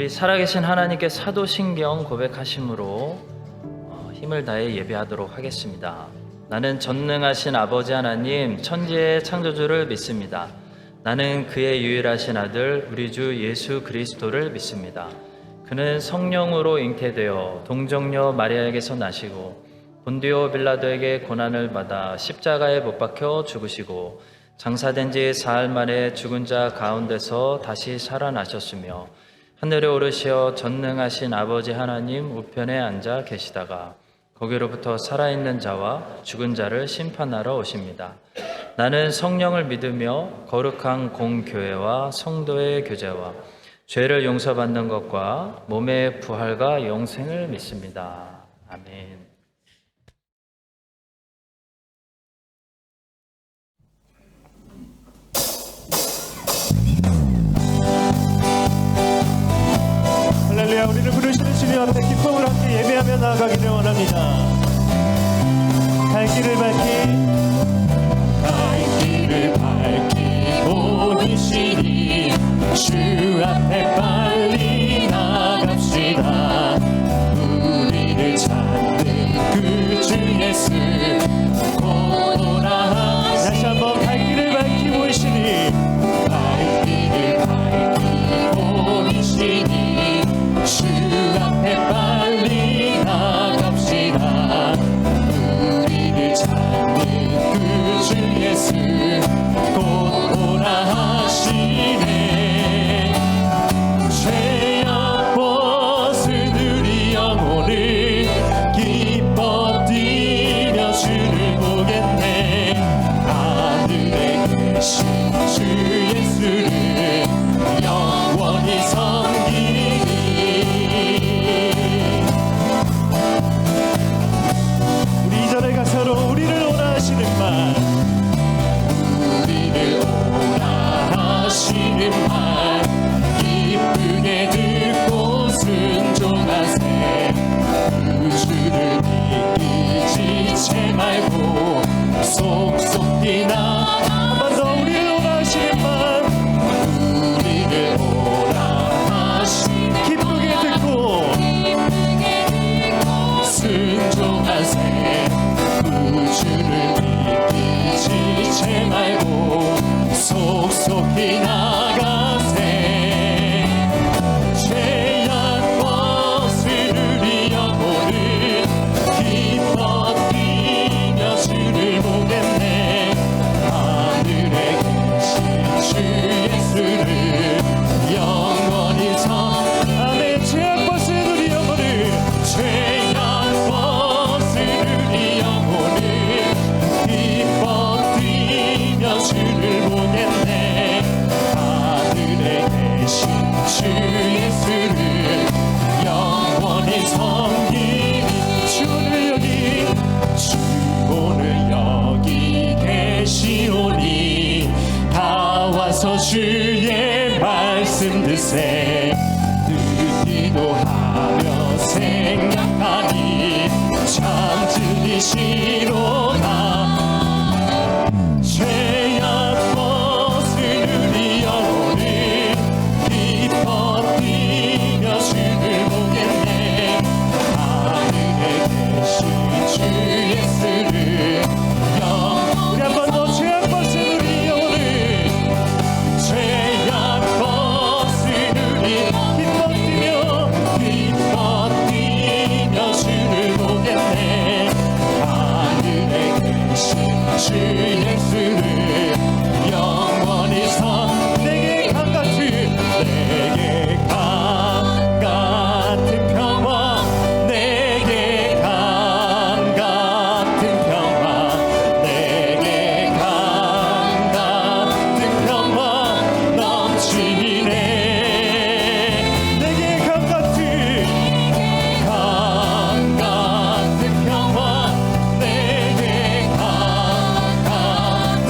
우리 살아계신 하나님께 사도신경 고백하심으로 힘을 다해 예배하도록 하겠습니다. 나는 전능하신 아버지 하나님 천지의 창조주를 믿습니다. 나는 그의 유일하신 아들 우리 주 예수 그리스도를 믿습니다. 그는 성령으로 잉태되어 동정녀 마리아에게서 나시고 본디오 빌라도에게 고난을 받아 십자가에 못 박혀 죽으시고 장사된 지 사흘 만에 죽은 자 가운데서 다시 살아나셨으며 하늘에 오르시어 전능하신 아버지 하나님 우편에 앉아 계시다가 거기로부터 살아있는 자와 죽은 자를 심판하러 오십니다. 나는 성령을 믿으며 거룩한 공교회와 성도의 교제와 죄를 용서받는 것과 몸의 부활과 영생을 믿습니다. 아멘. 할렐루야. 우리를 부르시는 주님 앞에 기쁨을 함께 예배하며 나아가기를 원합니다. 갈 길을 밝히고 계시니 주 앞에 빨리 나갑시다. 우리를 찾는 그 주 예수 곧 오라. 다시 한번 갈 길을 밝히고 계시니 밝히고 계시니 주 앞에 빨리 나갑시다. 우리를 찾는 그 주 예수 곧 오라 하시네. 죄악 벗은 우리 영혼을 기뻐 뛰며 주를 보겠네. 하늘에 계신 주 예수를 영원히 섬기니. 우리 이전의 가사로 우리를 오라 하시는 말, 우리를 오라 하시는 말 기쁘게 듣고 순종하세. 그 주를 믿기 지체 말고 속속히 나. 한 번 더 우리를 오라 하시는 말, 우리를 오라 하시는 기쁘게 듣고 순종하세. 그 주를 믿기 지체 말고 속속히 나가세. 죄악 벗은 우리 영혼을 기뻐 뛰며 주를 보겠네. 하늘에 계신 주 예수를 영원히 아멘. 죄악 벗은 우리 영혼을, 죄악 벗은 우리 영혼을 기뻐 뛰며 주를 보겠네. 하늘에 계신 주 예수를 영원히 섬기니. 주 오늘 여기 계시오니 다 와서 주의 말씀 듣세. 듣기도 하며 생각하니 참 들리시로다. 죄악 벗은 우리 영혼을 기뻐 뛰며 주를 보겠네. 하늘에 계신 주 예수를 우리 한 번 더. 죄악 벗은 우리 영혼을, 죄악 벗은 우리 기뻐 뛰며 주를 보겠네. 하늘에 계신 주 예수를 영원히 내게 강 같은 평화, 내게 강 같은 평화, 내게 강 같은 평화 넘치네. 내게 강 같은 평화, 내게 강 같은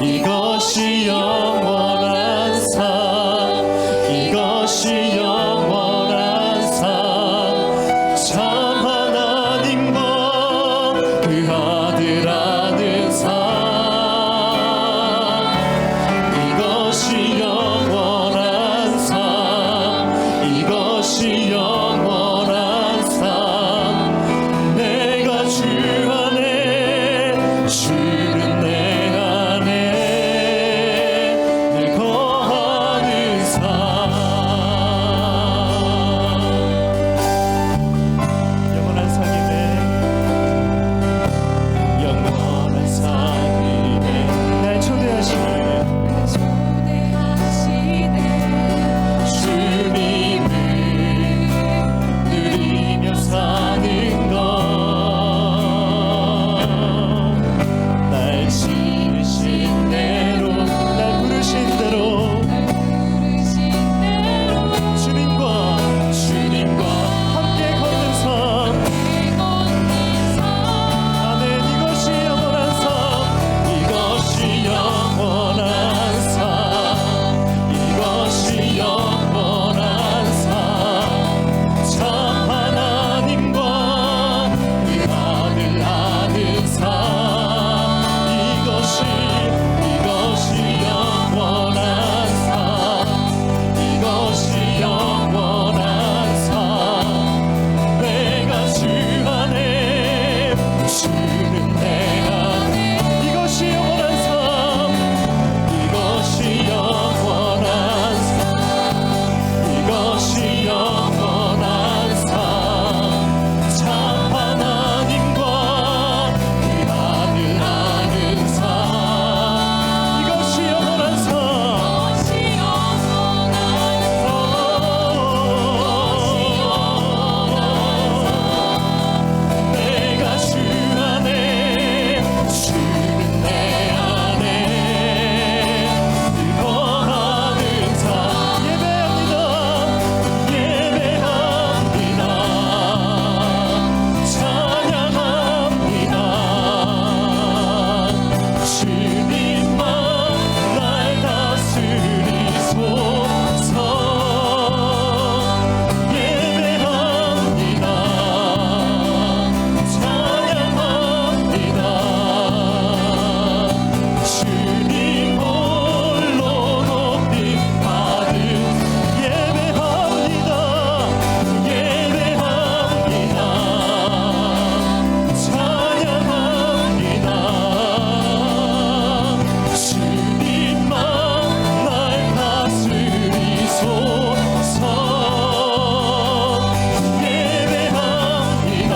이것이 영원한 삶 이것이 영원한 삶 참 하나님과 그 아들 아는 삶 이것이 영원한 삶 이것이 영원한 삶 내가 주 안에 주는 내 안에 늘 거하는 삶 영원한 삶임에 영원한 삶임에 날 초대하시네 주님을 누리며 사는 것 날 지으신 대로 날 부르신 대로 주님과 함께 걷는 삶 아멘 이것이 영원한 삶 이것이 영원한 삶 이것이 영원한 삶 참 하나님과 그 아들 아는 삶 이것이 영원한 삶 이것이 영원한 삶 내가 주 안에 주는 내 안에 이것이 영원한 삶 이것이 영원한 삶 이것이 영원한 삶 참 하나님과 그 아들 아는 삶 이것이 영원한 삶 내가 주 안에 주는 내 안에 늘 거하는 삶 예배합니다 찬양합니다 주님만 날 다스리소서 예배합니다 찬양합니다 주님 홀로 높임 받음 예배합니다 찬양합니다 주님만 날 다스리소서 예배합니다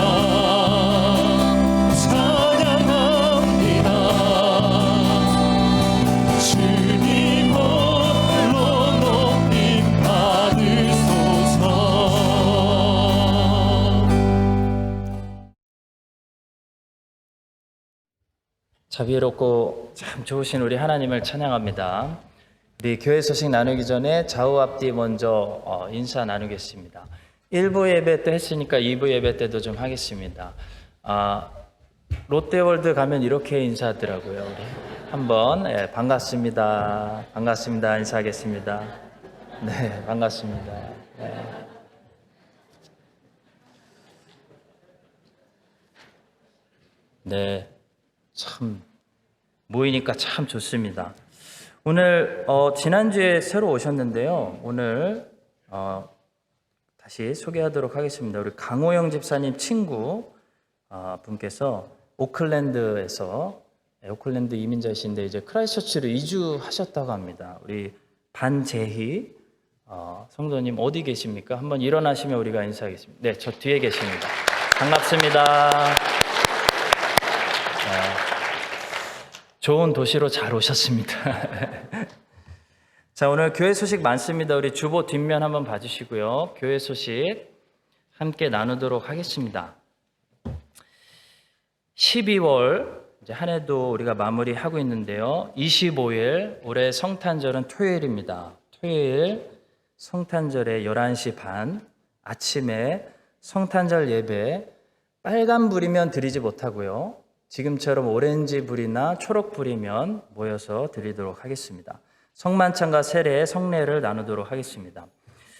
찬양합니다 주님 홀로 높임 받으소서 자비롭고 참 좋으신 우리 하나님을 찬양합니다. 우리 교회 소식 나누기 전에 좌우 앞뒤 먼저 인사 나누겠습니다. 1부 예배 때 했으니까 2부 예배 때도 좀 하겠습니다. 롯데월드 가면 이렇게 인사하더라고요. 우리 한번 반갑습니다. 반갑습니다. 인사하겠습니다. 네, 반갑습니다. 네, 참 모이니까 참 좋습니다. 오늘 지난주에 새로 오셨는데요. 오늘 다시 소개하도록 하겠습니다. 우리 강호영 집사님 친구 분께서 오클랜드에서 오클랜드 이민자이신데 이제 크라이스처치로 이주하셨다고 합니다. 우리 반재희 성도님 어디 계십니까? 한번 일어나시면 우리가 인사하겠습니다. 네, 저 뒤에 계십니다. 반갑습니다. 좋은 도시로 잘 오셨습니다. 자, 오늘 교회 소식 많습니다. 우리 주보 뒷면 한번 봐주시고요. 교회 소식 함께 나누도록 하겠습니다. 12월 이제 한 해도 우리가 마무리하고 있는데요. 25일 올해 성탄절은 토요일입니다. 토요일 성탄절에 11시 반 아침에 성탄절 예배 빨간불이면 드리지 못하고요. 지금처럼 오렌지 불이나 초록 불이면 모여서 드리도록 하겠습니다. 성만찬과 세례, 성례를 나누도록 하겠습니다.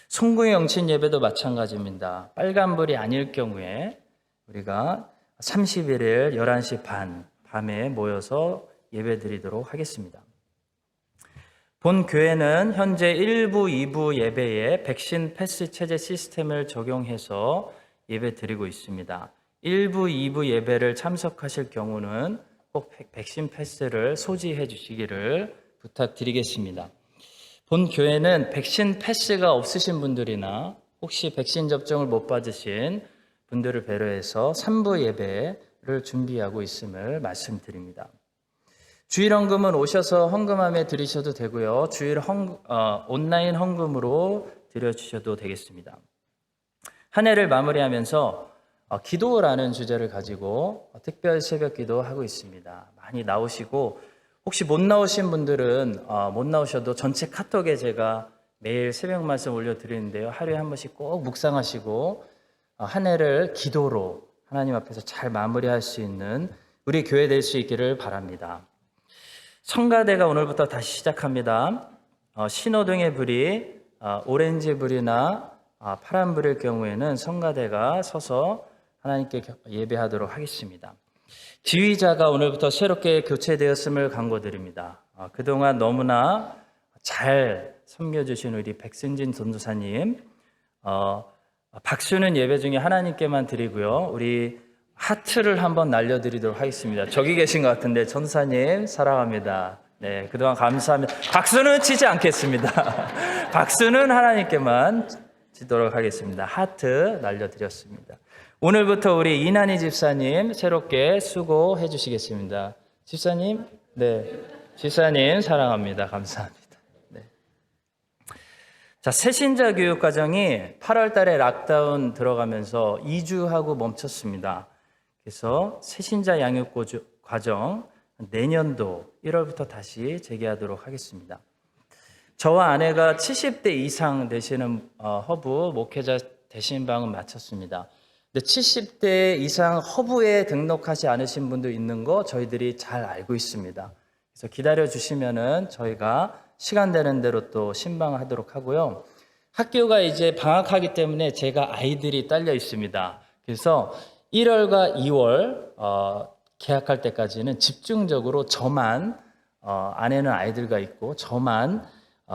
송구의 영신 예배도 마찬가지입니다. 빨간불이 아닐 경우에 우리가 31일 11시 반 밤에 모여서 예배 드리도록 하겠습니다. 본 교회는 현재 1부, 2부 예배에 백신 패스 체제 시스템을 적용해서 예배 드리고 있습니다. 1부, 2부 예배를 참석하실 경우는 꼭 백신 패스를 소지해 주시기를 부탁드리겠습니다. 본 교회는 백신 패스가 없으신 분들이나 혹시 백신 접종을 못 받으신 분들을 배려해서 3부 예배를 준비하고 있음을 말씀드립니다. 주일 헌금은 오셔서 헌금함에 드리셔도 되고요. 주일 온라인 헌금으로 드려주셔도 되겠습니다. 한 해를 마무리하면서 기도라는 주제를 가지고 특별 새벽 기도하고 있습니다. 많이 나오시고 혹시 못 나오신 분들은 못 나오셔도 전체 카톡에 제가 매일 새벽 말씀 올려드리는데요. 하루에 한 번씩 꼭 묵상하시고 한 해를 기도로 하나님 앞에서 잘 마무리할 수 있는 우리 교회 될 수 있기를 바랍니다. 성가대가 오늘부터 다시 시작합니다. 신호등의 불이 오렌지 불이나 파란 불일 경우에는 성가대가 서서 하나님께 예배하도록 하겠습니다. 지휘자가 오늘부터 새롭게 교체되었음을 간구드립니다. 그동안 너무나 잘 섬겨주신 우리 백승진 전도사님, 박수는 예배 중에 하나님께만 드리고요. 우리 하트를 한번 날려드리도록 하겠습니다. 저기 계신 것 같은데 전도사님 사랑합니다. 네, 그동안 감사합니다. 박수는 치지 않겠습니다. 박수는 하나님께만 치도록 하겠습니다. 하트 날려드렸습니다. 오늘부터 우리 이난희 집사님 새롭게 수고해 주시겠습니다. 집사님, 네, 집사님 사랑합니다. 감사합니다. 네. 자, 새신자 교육 과정이 8월 달에 락다운 들어가면서 2주하고 멈췄습니다. 그래서 새신자 양육 과정 내년도 1월부터 다시 재개하도록 하겠습니다. 저와 아내가 70대 이상 되시는 허브 목회자 대신방은 마쳤습니다. 근데 70대 이상 허브에 등록하지 않으신 분도 있는 거 저희들이 잘 알고 있습니다. 그래서 기다려 주시면은 저희가 시간 되는 대로 또 신방하도록 하고요. 학교가 이제 방학하기 때문에 제가 아이들이 딸려 있습니다. 그래서 1월과 2월 개학할 때까지는 집중적으로 저만 아내는 아이들과 있고 저만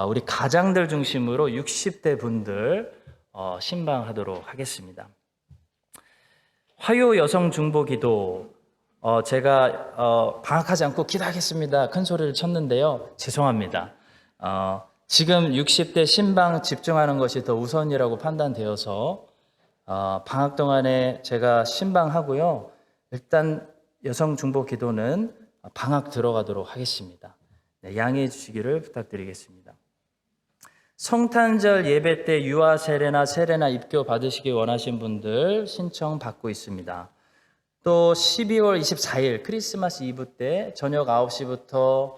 우리 가장들 중심으로 60대 분들 신방하도록 하겠습니다. 화요 여성 중보 기도 제가 방학하지 않고 기도하겠습니다. 큰 소리를 쳤는데요. 죄송합니다. 지금 60대 신방 집중하는 것이 더 우선이라고 판단되어서 방학 동안에 제가 신방하고요. 일단 여성 중보 기도는 방학 들어가도록 하겠습니다. 네, 양해해 주시기를 부탁드리겠습니다. 성탄절 예배 때 유아 세례나 입교 받으시기 원하신 분들 신청 받고 있습니다. 또 12월 24일 크리스마스 이브 때 저녁 9시부터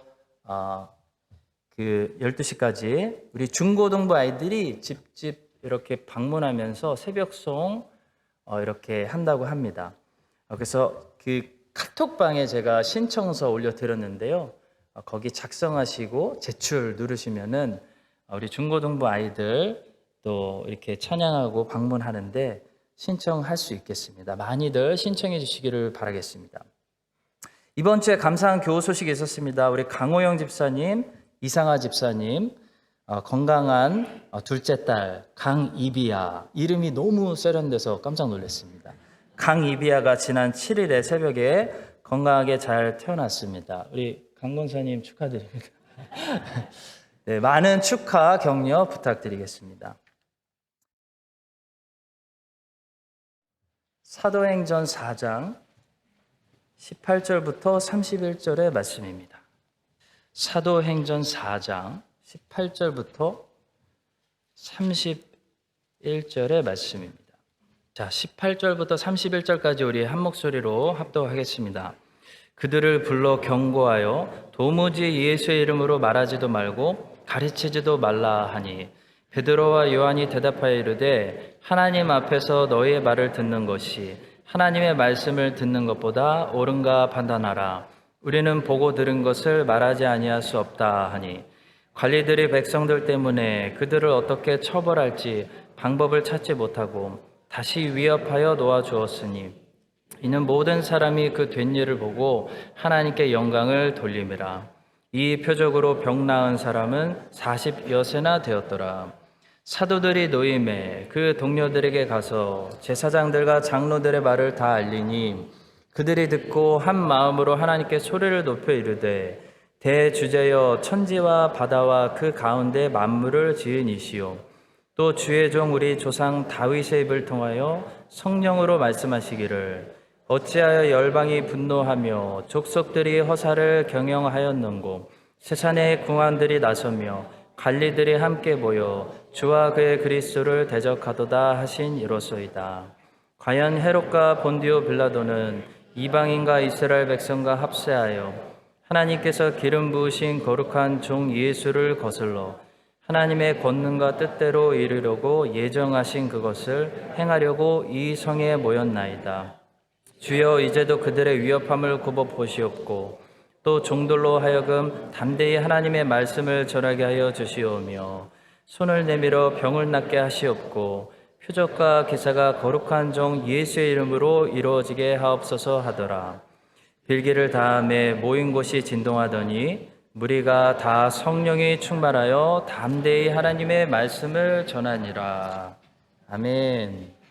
12시까지 우리 중고등부 아이들이 집집 이렇게 방문하면서 새벽송 이렇게 한다고 합니다. 그래서 그 카톡방에 제가 신청서 올려드렸는데요. 거기 작성하시고 제출 누르시면은 우리 중고등부 아이들 또 이렇게 찬양하고 방문하는데 신청할 수 있겠습니다. 많이들 신청해 주시기를 바라겠습니다. 이번 주에 감사한 교우 소식이 있었습니다. 우리 강호영 집사님, 이상아 집사님, 건강한 둘째 딸 강이비아, 이름이 너무 세련돼서 깜짝 놀랐습니다. 강이비아가 지난 7일에 새벽에 건강하게 잘 태어났습니다. 우리 강 권사님 축하드립니다. 네, 많은 축하 격려 부탁드리겠습니다. 사도행전 4장 18절부터 31절의 말씀입니다. 사도행전 4장 18절부터 31절의 말씀입니다. 자, 18절부터 31절까지 우리 한 목소리로 합독하겠습니다. 그들을 불러 경고하여 도무지 예수의 이름으로 말하지도 말고 가르치지도 말라 하니 베드로와 요한이 대답하여 이르되 하나님 앞에서 너희의 말을 듣는 것이 하나님의 말씀을 듣는 것보다 옳은가 판단하라. 우리는 보고 들은 것을 말하지 아니할 수 없다 하니 관리들이 백성들 때문에 그들을 어떻게 처벌할지 방법을 찾지 못하고 다시 위협하여 놓아주었으니 이는 모든 사람이 그 된 일을 보고 하나님께 영광을 돌림이라. 이 표적으로 병 나은 사람은 40여세나 되었더라. 사도들이 노임에 그 동료들에게 가서 제사장들과 장로들의 말을 다 알리니 그들이 듣고 한 마음으로 하나님께 소리를 높여 이르되 대주제여 천지와 바다와 그 가운데 만물을 지은 이시오 또 주의 종 우리 조상 다윗의 입을 통하여 성령으로 말씀하시기를 어찌하여 열방이 분노하며 족속들이 허사를 경영하였는고 세상의 궁왕들이 나서며 관리들이 함께 모여 주와 그의 그리스도를 대적하도다 하신 이로소이다. 과연 헤롯과 본디오 빌라도는 이방인과 이스라엘 백성과 합세하여 하나님께서 기름 부으신 거룩한 종 예수를 거슬러 하나님의 권능과 뜻대로 이루려고 예정하신 그것을 행하려고 이 성에 모였나이다. 주여 이제도 그들의 위협함을 굽어 보시옵고 또 종들로 하여금 담대히 하나님의 말씀을 전하게 하여 주시오며 손을 내밀어 병을 낫게 하시옵고 표적과 기사가 거룩한 종 예수의 이름으로 이루어지게 하옵소서 하더라. 빌기를 다음에 모인 곳이 진동하더니 무리가 다 성령이 충만하여 담대히 하나님의 말씀을 전하니라. 아멘.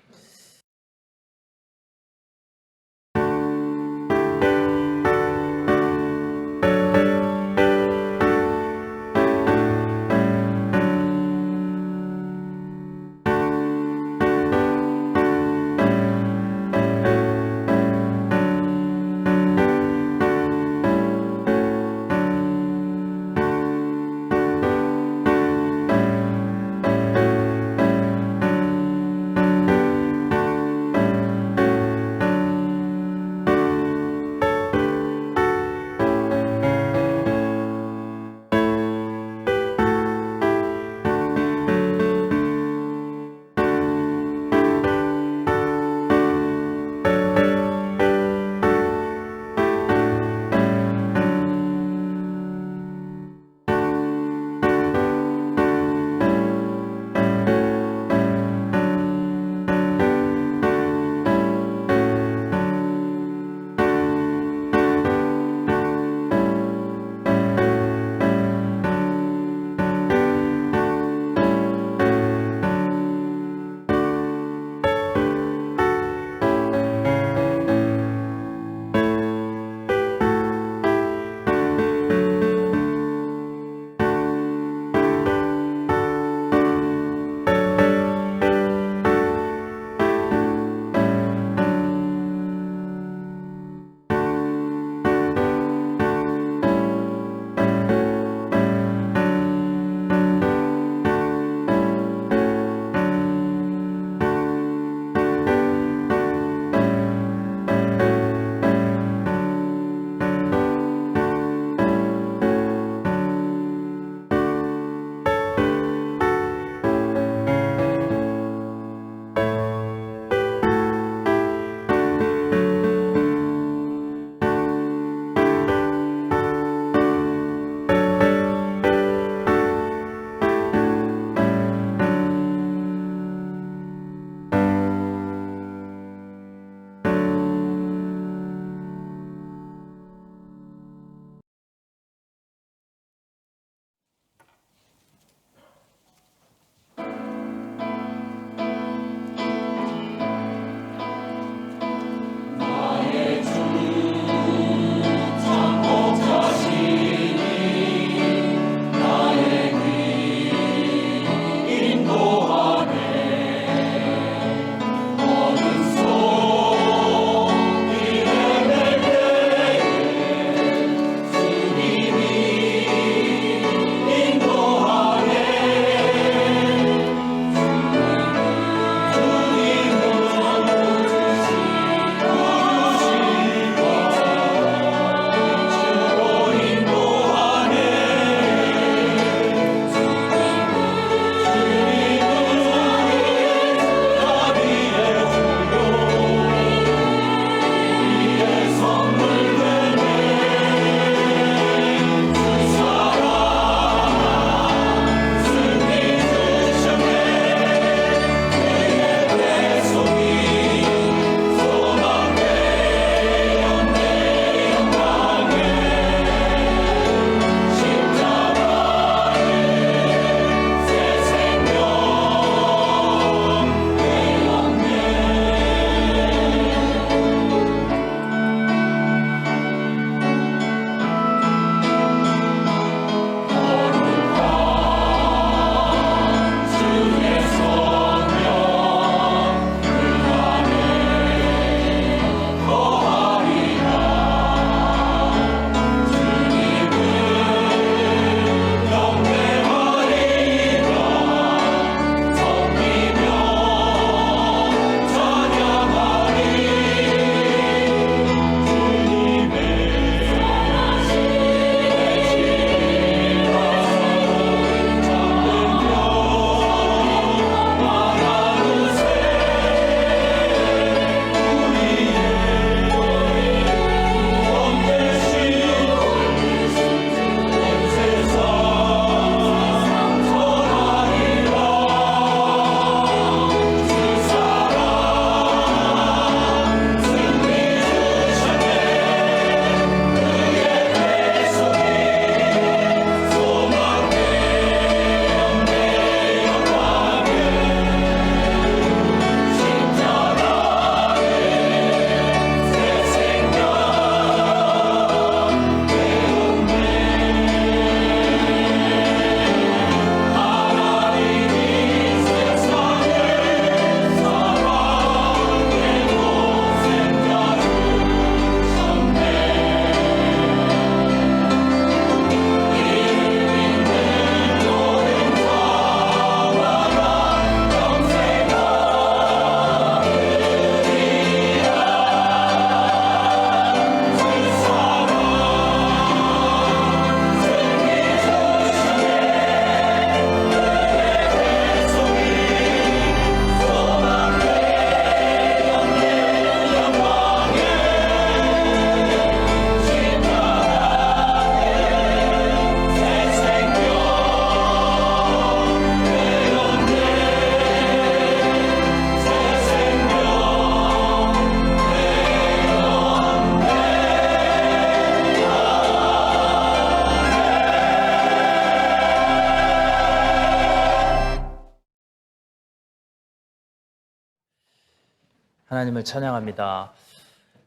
하나님을 찬양합니다.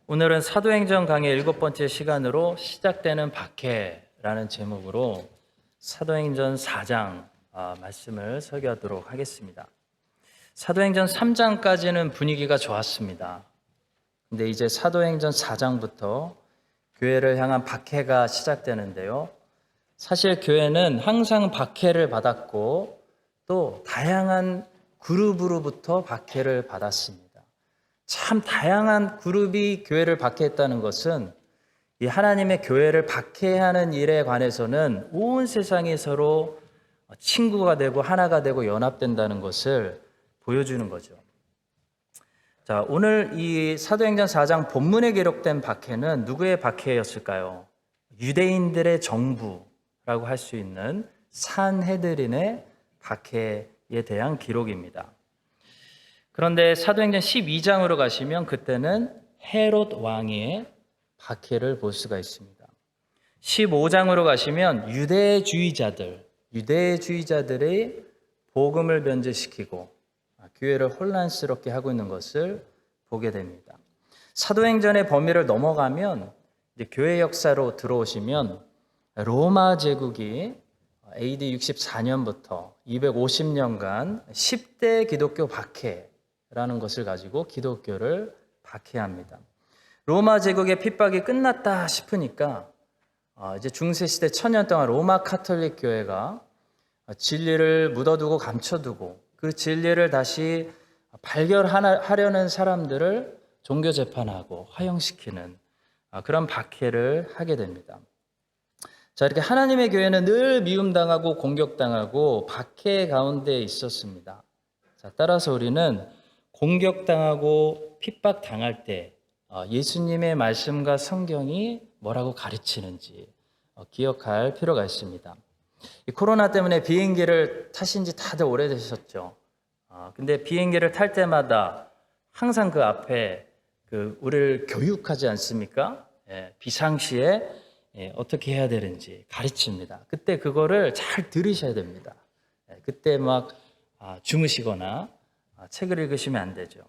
오늘은 사도행전 강의 7번째 시간으로 시작되는 박해라는 제목으로 사도행전 4장 말씀을 설교하도록 하겠습니다. 사도행전 3장까지는 분위기가 좋았습니다. 근데 이제 사도행전 4장부터 교회를 향한 박해가 시작되는데요. 사실 교회는 항상 박해를 받았고 또 다양한 그룹으로부터 박해를 받았습니다. 참 다양한 그룹이 교회를 박해했다는 것은 이 하나님의 교회를 박해하는 일에 관해서는 온 세상이 서로 친구가 되고 하나가 되고 연합된다는 것을 보여주는 거죠. 자, 오늘 이 사도행전 4장 본문에 기록된 박해는 누구의 박해였을까요? 유대인들의 정부라고 할 수 있는 산헤드린의 박해에 대한 기록입니다. 그런데 사도행전 12장으로 가시면 그때는 헤롯 왕의 박해를 볼 수가 있습니다. 15장으로 가시면 유대주의자들의 복음을 변제시키고 교회를 혼란스럽게 하고 있는 것을 보게 됩니다. 사도행전의 범위를 넘어가면 이제 교회 역사로 들어오시면 로마 제국이 AD 64년부터 250년간 10대 기독교 박해라는 것을 가지고 기독교를 박해합니다. 로마 제국의 핍박이 끝났다 싶으니까 이제 중세시대 1000년 동안 로마 카톨릭 교회가 진리를 묻어두고 감춰두고 그 진리를 다시 발견하려는 사람들을 종교 재판하고 화형시키는 그런 박해를 하게 됩니다. 자, 이렇게 하나님의 교회는 늘 미움당하고 공격당하고 박해 가운데 있었습니다. 자, 따라서 우리는 공격당하고 핍박당할 때 예수님의 말씀과 성경이 뭐라고 가르치는지 기억할 필요가 있습니다. 이 코로나 때문에 비행기를 타신 지 다들 오래되셨죠. 근데 비행기를 탈 때마다 항상 그 앞에 우리를 교육하지 않습니까? 비상시에 어떻게 해야 되는지 가르칩니다. 그때 그거를 잘 들으셔야 됩니다. 그때 막 주무시거나 책을 읽으시면 안 되죠.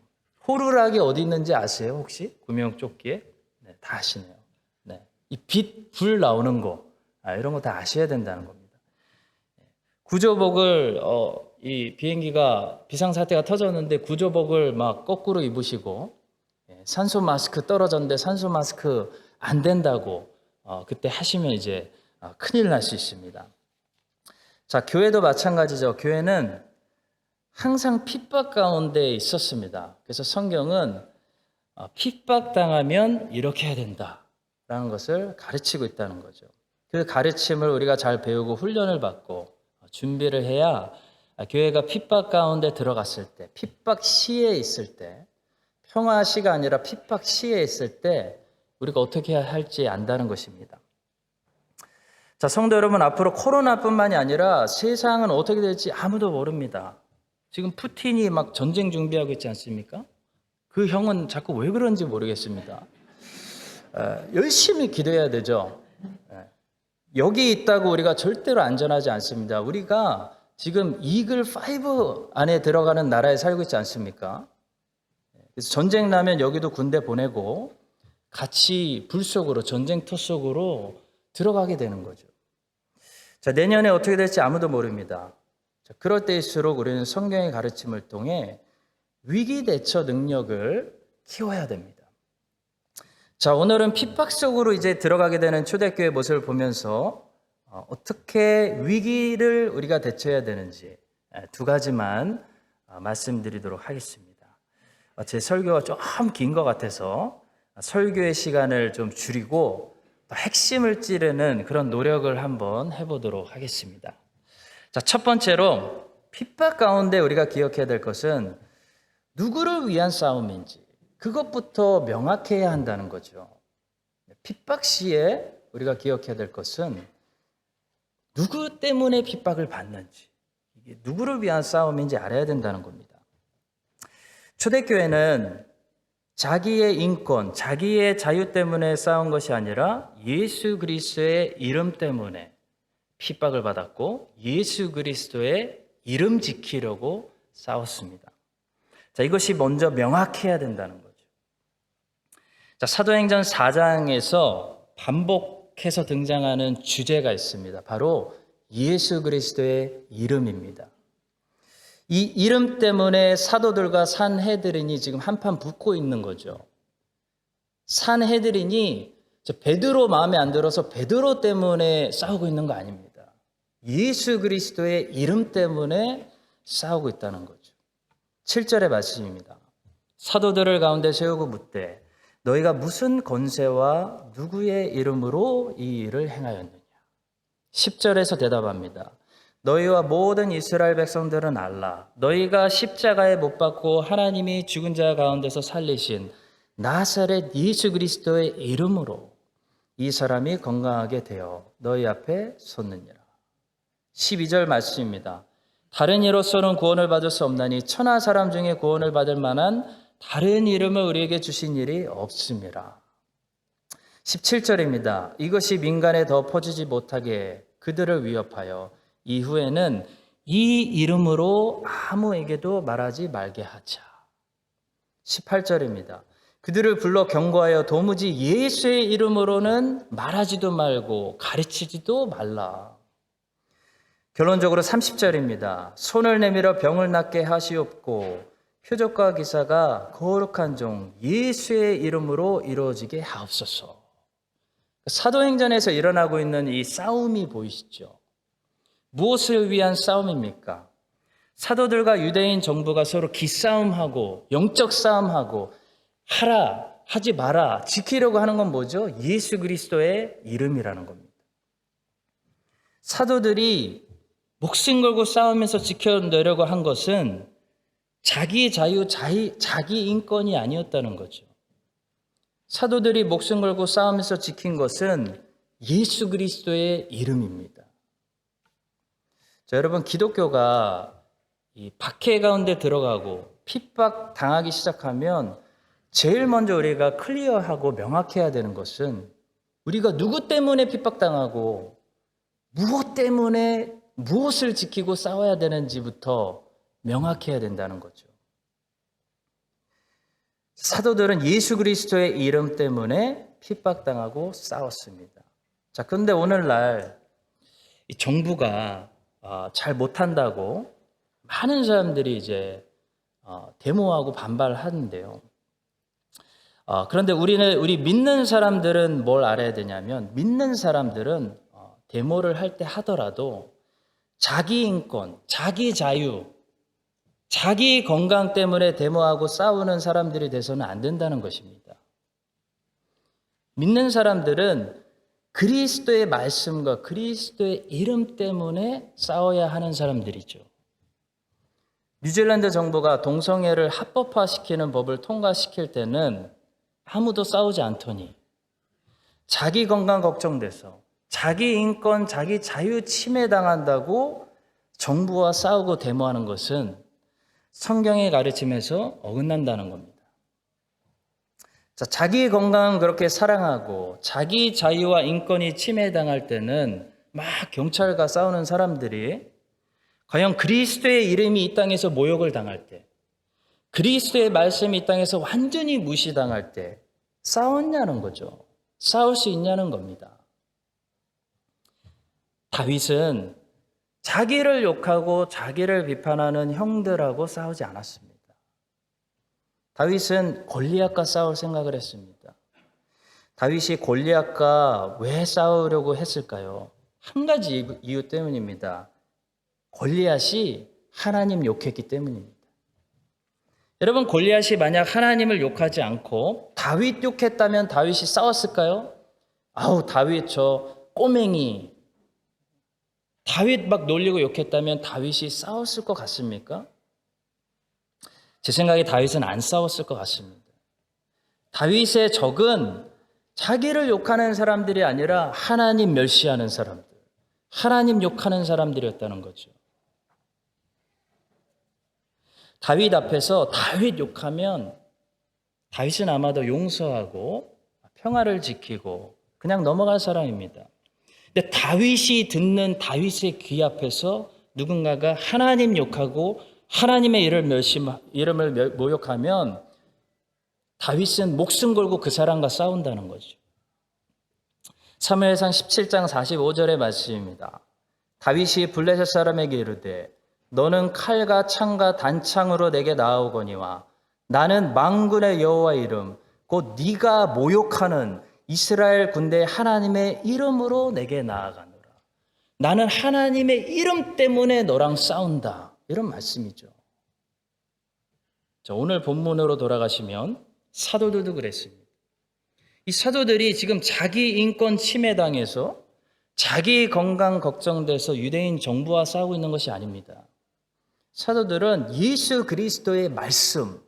호루라기 어디 있는지 아세요? 혹시? 구명조끼에? 네, 다 아시네요. 네. 이 불 나오는 거 이런 거 다 아셔야 된다는 겁니다. 구조복을 이 비행기가 비상사태가 터졌는데 구조복을 막 거꾸로 입으시고 산소 마스크 떨어졌는데 산소 마스크 안 된다고 그때 하시면 이제 큰일 날 수 있습니다. 자, 교회도 마찬가지죠. 교회는 항상 핍박 가운데 있었습니다. 그래서 성경은 핍박당하면 이렇게 해야 된다라는 것을 가르치고 있다는 거죠. 그 가르침을 우리가 잘 배우고 훈련을 받고 준비를 해야 교회가 핍박 가운데 들어갔을 때, 핍박 시에 있을 때, 평화 시가 아니라 핍박 시에 있을 때 우리가 어떻게 해야 할지 안다는 것입니다. 자, 성도 여러분, 앞으로 코로나뿐만이 아니라 세상은 어떻게 될지 아무도 모릅니다. 지금 푸틴이 막 전쟁 준비하고 있지 않습니까? 그 형은 자꾸 왜 그런지 모르겠습니다. 열심히 기도해야 되죠. 여기 있다고 우리가 절대로 안전하지 않습니다. 우리가 지금 이글5 안에 들어가는 나라에 살고 있지 않습니까? 그래서 전쟁 나면 여기도 군대 보내고 같이 불 속으로, 전쟁터 속으로 들어가게 되는 거죠. 자, 내년에 어떻게 될지 아무도 모릅니다. 자, 그럴 때일수록 우리는 성경의 가르침을 통해 위기 대처 능력을 키워야 됩니다. 자, 오늘은 핍박 속으로 이제 들어가게 되는 초대교회 모습을 보면서 어떻게 위기를 우리가 대처해야 되는지 두 가지만 말씀드리도록 하겠습니다. 제 설교가 좀 긴 것 같아서 설교의 시간을 좀 줄이고 핵심을 찌르는 그런 노력을 한번 해보도록 하겠습니다. 자, 첫 번째로 핍박 가운데 우리가 기억해야 될 것은 누구를 위한 싸움인지 그것부터 명확해야 한다는 거죠. 핍박 시에 우리가 기억해야 될 것은 누구 때문에 핍박을 받는지, 이게 누구를 위한 싸움인지 알아야 된다는 겁니다. 초대교회는 자기의 인권, 자기의 자유 때문에 싸운 것이 아니라 예수 그리스도의 이름 때문에 핍박을 받았고 예수 그리스도의 이름 지키려고 싸웠습니다. 자, 이것이 먼저 명확해야 된다는 거예요. 자, 사도행전 4장에서 반복해서 등장하는 주제가 있습니다. 바로 예수 그리스도의 이름입니다. 이 이름 때문에 사도들과 산헤드린이 지금 한판 붙고 있는 거죠. 산헤드린이 베드로 마음에 안 들어서 베드로 때문에 싸우고 있는 거 아닙니다. 예수 그리스도의 이름 때문에 싸우고 있다는 거죠. 7절의 말씀입니다. 사도들을 가운데 세우고 묻되 너희가 무슨 권세와 누구의 이름으로 이 일을 행하였느냐. 10절에서 대답합니다. 너희와 모든 이스라엘 백성들은 알라. 너희가 십자가에 못 박고 하나님이 죽은 자 가운데서 살리신 나사렛 예수 그리스도의 이름으로 이 사람이 건강하게 되어 너희 앞에 섰느니라. 12절 말씀입니다. 다른 이로서는 구원을 받을 수 없나니 천하 사람 중에 구원을 받을 만한 다른 이름을 우리에게 주신 일이 없음이라. 17절입니다. 이것이 민간에 더 퍼지지 못하게 그들을 위협하여 이후에는 이 이름으로 아무에게도 말하지 말게 하자. 18절입니다. 그들을 불러 경고하여 도무지 예수의 이름으로는 말하지도 말고 가르치지도 말라. 결론적으로 30절입니다. 손을 내밀어 병을 낫게 하시옵고 표적과 기사가 거룩한 종 예수의 이름으로 이루어지게 하옵소서. 사도행전에서 일어나고 있는 이 싸움이 보이시죠? 무엇을 위한 싸움입니까? 사도들과 유대인 정부가 서로 기싸움하고 영적 싸움하고 하라, 하지 마라, 지키려고 하는 건 뭐죠? 예수 그리스도의 이름이라는 겁니다. 사도들이 목숨 걸고 싸우면서 지켜내려고 한 것은 자기 자유, 자기 인권이 아니었다는 거죠. 사도들이 목숨 걸고 싸우면서 지킨 것은 예수 그리스도의 이름입니다. 자, 여러분, 기독교가 이 박해 가운데 들어가고 핍박 당하기 시작하면 제일 먼저 우리가 클리어하고 명확해야 되는 것은 우리가 누구 때문에 핍박당하고 무엇 때문에 무엇을 지키고 싸워야 되는지부터 명확해야 된다는 거죠. 사도들은 예수 그리스도의 이름 때문에 핍박당하고 싸웠습니다. 자, 그런데 오늘날 이 정부가 잘 못한다고 많은 사람들이 이제 데모하고 반발하는데요. 그런데 우리 믿는 사람들은 뭘 알아야 되냐면 믿는 사람들은 데모를 할 때 하더라도 자기 인권, 자기 자유, 자기 건강 때문에 데모하고 싸우는 사람들이 돼서는 안 된다는 것입니다. 믿는 사람들은 그리스도의 말씀과 그리스도의 이름 때문에 싸워야 하는 사람들이죠. 뉴질랜드 정부가 동성애를 합법화시키는 법을 통과시킬 때는 아무도 싸우지 않더니 자기 건강 걱정돼서 자기 인권, 자기 자유 침해당한다고 정부와 싸우고 데모하는 것은 성경의 가르침에서 어긋난다는 겁니다. 자, 자기 건강은 그렇게 사랑하고 자기 자유와 인권이 침해당할 때는 막 경찰과 싸우는 사람들이 과연 그리스도의 이름이 이 땅에서 모욕을 당할 때, 그리스도의 말씀이 이 땅에서 완전히 무시당할 때 싸웠냐는 거죠. 싸울 수 있냐는 겁니다. 다윗은 자기를 욕하고 자기를 비판하는 형들하고 싸우지 않았습니다. 다윗은 골리앗과 싸울 생각을 했습니다. 다윗이 골리앗과 왜 싸우려고 했을까요? 한 가지 이유 때문입니다. 골리앗이 하나님 욕했기 때문입니다. 여러분, 골리앗이 만약 하나님을 욕하지 않고 다윗 욕했다면 다윗이 싸웠을까요? 아우, 다윗 저 꼬맹이, 다윗 막 놀리고 욕했다면 다윗이 싸웠을 것 같습니까? 제 생각에 다윗은 안 싸웠을 것 같습니다. 다윗의 적은 자기를 욕하는 사람들이 아니라 하나님 멸시하는 사람들, 하나님 욕하는 사람들이었다는 거죠. 다윗 앞에서 다윗 욕하면 다윗은 아마도 용서하고 평화를 지키고 그냥 넘어갈 사람입니다. 근데 다윗이 듣는 다윗의 귀 앞에서 누군가가 하나님 욕하고 하나님의 이름을 모욕하면 다윗은 목숨 걸고 그 사람과 싸운다는 거죠. 사무엘상 17장 45절의 말씀입니다. 다윗이 블레셋 사람에게 이르되 너는 칼과 창과 단창으로 내게 나아오거니와 나는 만군의 여호와의 이름 곧 네가 모욕하는 이스라엘 군대 하나님의 이름으로 내게 나아가노라. 나는 하나님의 이름 때문에 너랑 싸운다. 이런 말씀이죠. 자, 오늘 본문으로 돌아가시면 사도들도 그랬습니다. 이 사도들이 지금 자기 인권 침해당해서 자기 건강 걱정돼서 유대인 정부와 싸우고 있는 것이 아닙니다. 사도들은 예수 그리스도의 말씀,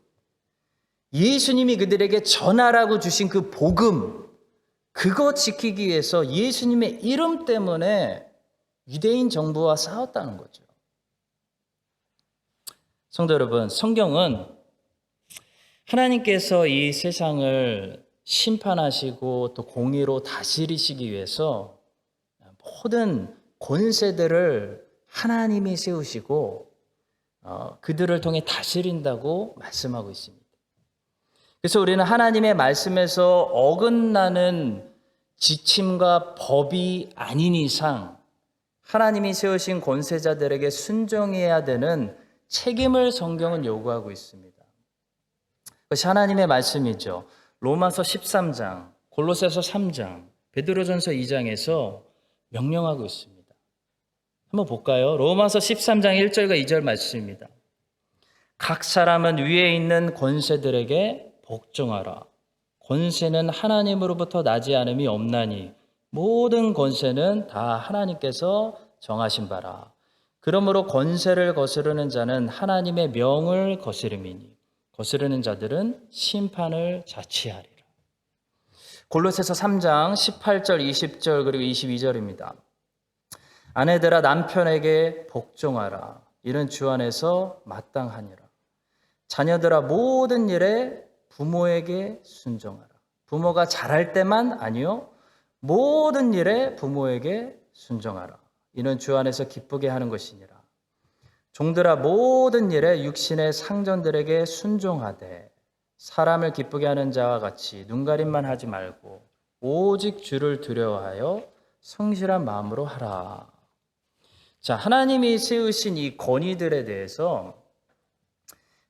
예수님이 그들에게 전하라고 주신 그 복음, 그거 지키기 위해서 예수님의 이름 때문에 유대인 정부와 싸웠다는 거죠. 성도 여러분, 성경은 하나님께서 이 세상을 심판하시고 또 공의로 다스리시기 위해서 모든 권세들을 하나님이 세우시고 그들을 통해 다스린다고 말씀하고 있습니다. 그래서 우리는 하나님의 말씀에서 어긋나는 지침과 법이 아닌 이상 하나님이 세우신 권세자들에게 순종해야 되는 책임을 성경은 요구하고 있습니다. 그것이 하나님의 말씀이죠. 로마서 13장, 골로새서 3장, 베드로전서 2장에서 명령하고 있습니다. 한번 볼까요? 로마서 13장 1절과 2절 말씀입니다. 각 사람은 위에 있는 권세들에게 복종하라. 권세는 하나님으로부터 나지 않음이 없나니 모든 권세는 다 하나님께서 정하신 바라. 그러므로 권세를 거스르는 자는 하나님의 명을 거스름이니 거스르는 자들은 심판을 자취하리라. 골로새서 3장 18절, 20절 그리고 22절입니다. 아내들아 남편에게 복종하라. 이는 주 안에서 마땅하니라. 자녀들아 모든 일에 부모에게 순종하라. 부모가 잘할 때만 아니요 모든 일에 부모에게 순종하라. 이는 주 안에서 기쁘게 하는 것이니라. 종들아 모든 일에 육신의 상전들에게 순종하되 사람을 기쁘게 하는 자와 같이 눈가림만 하지 말고 오직 주를 두려워하여 성실한 마음으로 하라. 자, 하나님이 세우신 이 권위들에 대해서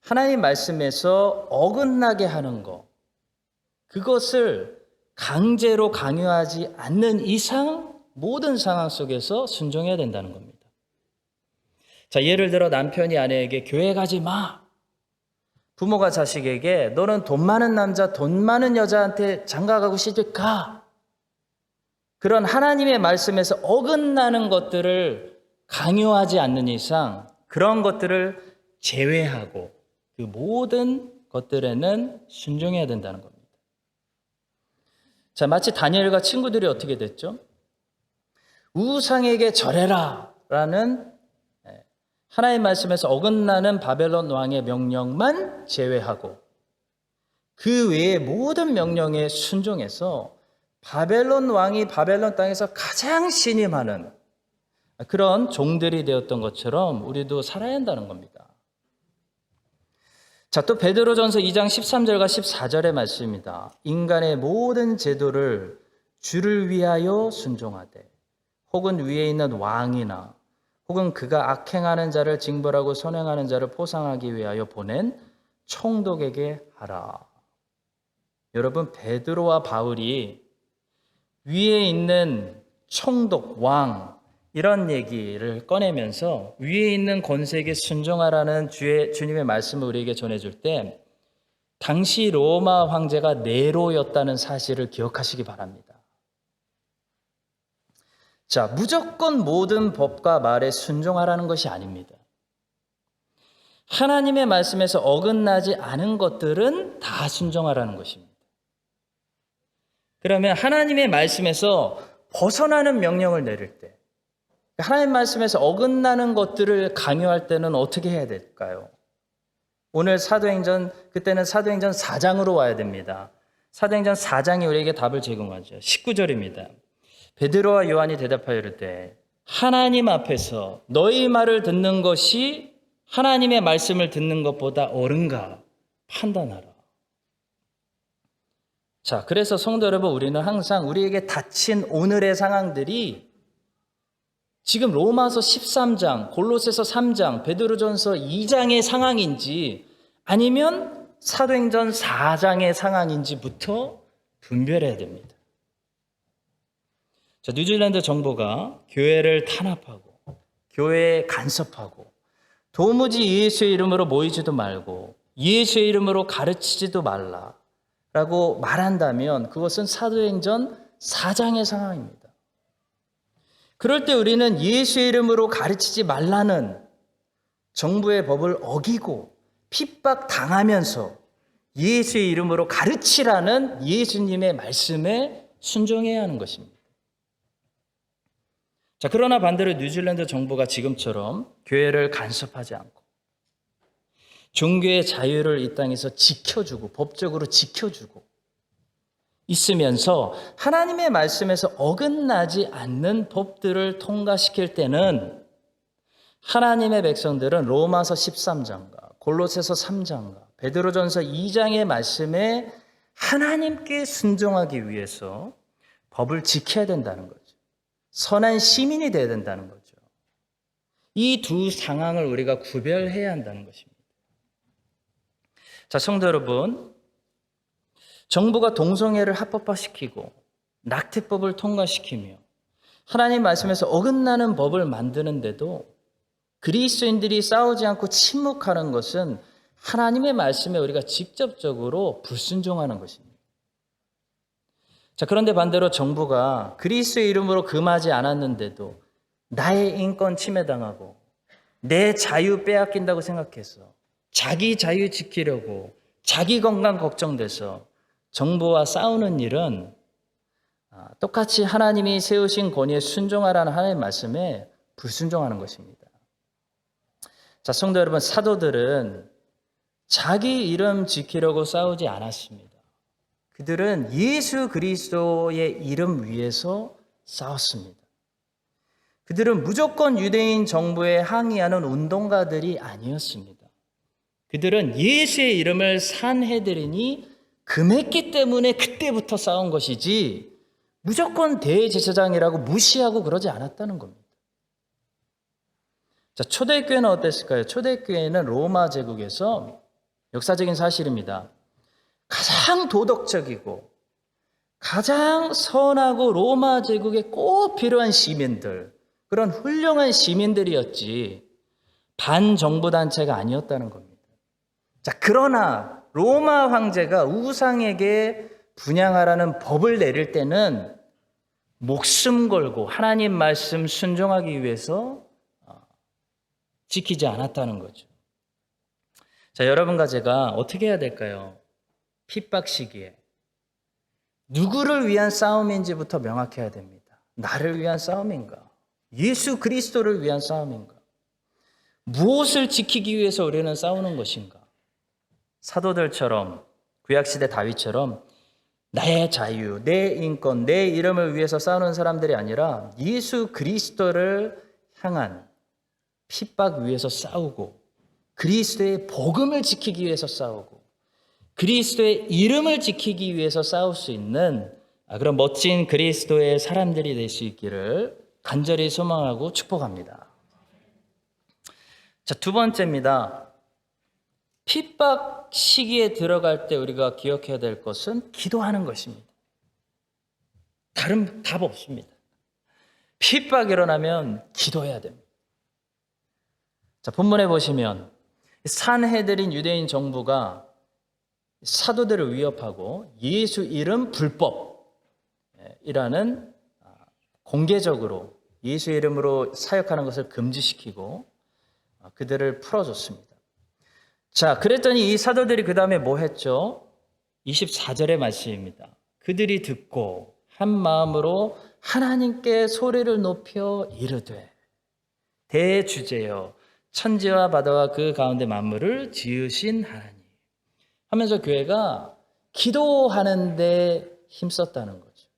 하나님 말씀에서 어긋나게 하는 것, 그것을 강제로 강요하지 않는 이상 모든 상황 속에서 순종해야 된다는 겁니다. 자, 예를 들어 남편이 아내에게 교회 가지 마. 부모가 자식에게 너는 돈 많은 남자, 돈 많은 여자한테 장가가고 시집 가. 그런 하나님의 말씀에서 어긋나는 것들을 강요하지 않는 이상 그런 것들을 제외하고 그 모든 것들에는 순종해야 된다는 겁니다. 자, 마치 다니엘과 친구들이 어떻게 됐죠? 우상에게 절해라 라는 하나님의 말씀에서 어긋나는 바벨론 왕의 명령만 제외하고 그 외의 모든 명령에 순종해서 바벨론 왕이 바벨론 땅에서 가장 신임하는 그런 종들이 되었던 것처럼 우리도 살아야 한다는 겁니다. 자, 또 베드로전서 2장 13절과 14절의 말씀입니다. 인간의 모든 제도를 주를 위하여 순종하되 혹은 위에 있는 왕이나 혹은 그가 악행하는 자를 징벌하고 선행하는 자를 포상하기 위하여 보낸 총독에게 하라. 여러분, 베드로와 바울이 위에 있는 총독, 왕 이런 얘기를 꺼내면서 위에 있는 권세에게 순종하라는 주님의 말씀을 우리에게 전해줄 때 당시 로마 황제가 네로였다는 사실을 기억하시기 바랍니다. 자, 무조건 모든 법과 말에 순종하라는 것이 아닙니다. 하나님의 말씀에서 어긋나지 않은 것들은 다 순종하라는 것입니다. 그러면 하나님의 말씀에서 벗어나는 명령을 내릴 때, 하나님 말씀에서 어긋나는 것들을 강요할 때는 어떻게 해야 될까요? 오늘 그때는 사도행전 4장으로 와야 됩니다. 사도행전 4장이 우리에게 답을 제공하죠. 19절입니다. 베드로와 요한이 대답하여 이르되 하나님 앞에서 너희 말을 듣는 것이 하나님의 말씀을 듣는 것보다 옳은가 판단하라. 자, 그래서 성도 여러분, 우리는 항상 우리에게 닥친 오늘의 상황들이 지금 로마서 13장, 골로새서 3장, 베드로전서 2장의 상황인지 아니면 사도행전 4장의 상황인지부터 분별해야 됩니다. 자, 뉴질랜드 정부가 교회를 탄압하고 교회에 간섭하고 도무지 예수의 이름으로 모이지도 말고 예수의 이름으로 가르치지도 말라라고 말한다면 그것은 사도행전 4장의 상황입니다. 그럴 때 우리는 예수의 이름으로 가르치지 말라는 정부의 법을 어기고 핍박당하면서 예수의 이름으로 가르치라는 예수님의 말씀에 순종해야 하는 것입니다. 자, 그러나 반대로 뉴질랜드 정부가 지금처럼 교회를 간섭하지 않고 종교의 자유를 이 땅에서 지켜주고 법적으로 지켜주고 있으면서 하나님의 말씀에서 어긋나지 않는 법들을 통과시킬 때는 하나님의 백성들은 로마서 13장과 골로새서 3장과 베드로전서 2장의 말씀에 하나님께 순종하기 위해서 법을 지켜야 된다는 거죠. 선한 시민이 되어야 된다는 거죠. 이 두 상황을 우리가 구별해야 한다는 것입니다. 자, 성도 여러분, 정부가 동성애를 합법화시키고 낙태법을 통과시키며 하나님 말씀에서 어긋나는 법을 만드는데도 그리스도인들이 싸우지 않고 침묵하는 것은 하나님의 말씀에 우리가 직접적으로 불순종하는 것입니다. 자, 그런데 반대로 정부가 그리스도의 이름으로 금하지 않았는데도 나의 인권 침해당하고 내 자유 빼앗긴다고 생각해서 자기 자유 지키려고 자기 건강 걱정돼서 정부와 싸우는 일은 똑같이 하나님이 세우신 권위에 순종하라는 하나님의 말씀에 불순종하는 것입니다. 자, 성도 여러분, 사도들은 자기 이름 지키려고 싸우지 않았습니다. 그들은 예수 그리스도의 이름 위에서 싸웠습니다. 그들은 무조건 유대인 정부에 항의하는 운동가들이 아니었습니다. 그들은 예수의 이름을 산헤드린이 금했기 때문에 그때부터 싸운 것이지 무조건 대제사장이라고 무시하고 그러지 않았다는 겁니다. 자, 초대교회는 어땠을까요? 초대교회는 로마 제국에서 역사적인 사실입니다. 가장 도덕적이고 가장 선하고 로마 제국에 꼭 필요한 시민들, 그런 훌륭한 시민들이었지 반정부 단체가 아니었다는 겁니다. 자, 그러나 로마 황제가 우상에게 분향하라는 법을 내릴 때는 목숨 걸고 하나님 말씀 순종하기 위해서 지키지 않았다는 거죠. 자, 여러분과 제가 어떻게 해야 될까요? 핍박 시기에 누구를 위한 싸움인지부터 명확해야 됩니다. 나를 위한 싸움인가? 예수 그리스도를 위한 싸움인가? 무엇을 지키기 위해서 우리는 싸우는 것인가? 사도들처럼 구약시대 다윗처럼 나의 자유, 내 인권, 내 이름을 위해서 싸우는 사람들이 아니라 예수 그리스도를 향한 핍박 위해서 싸우고 그리스도의 복음을 지키기 위해서 싸우고 그리스도의 이름을 지키기 위해서 싸울 수 있는 그런 멋진 그리스도의 사람들이 될 수 있기를 간절히 소망하고 축복합니다. 자, 두 번째입니다. 핍박 시기에 들어갈 때 우리가 기억해야 될 것은 기도하는 것입니다. 다른 답 없습니다. 핍박이 일어나면 기도해야 됩니다. 자, 본문에 보시면 산헤드린 유대인 정부가 사도들을 위협하고 예수 이름 불법이라는 공개적으로 예수 이름으로 사역하는 것을 금지시키고 그들을 풀어줬습니다. 자, 그랬더니 이 사도들이 그 다음에 뭐 했죠? 24절의 말씀입니다. 그들이 듣고 한 마음으로 하나님께 소리를 높여 이르되 대주제여 천지와 바다와 그 가운데 만물을 지으신 하나님 하면서 교회가 기도하는 데 힘썼다는 거죠.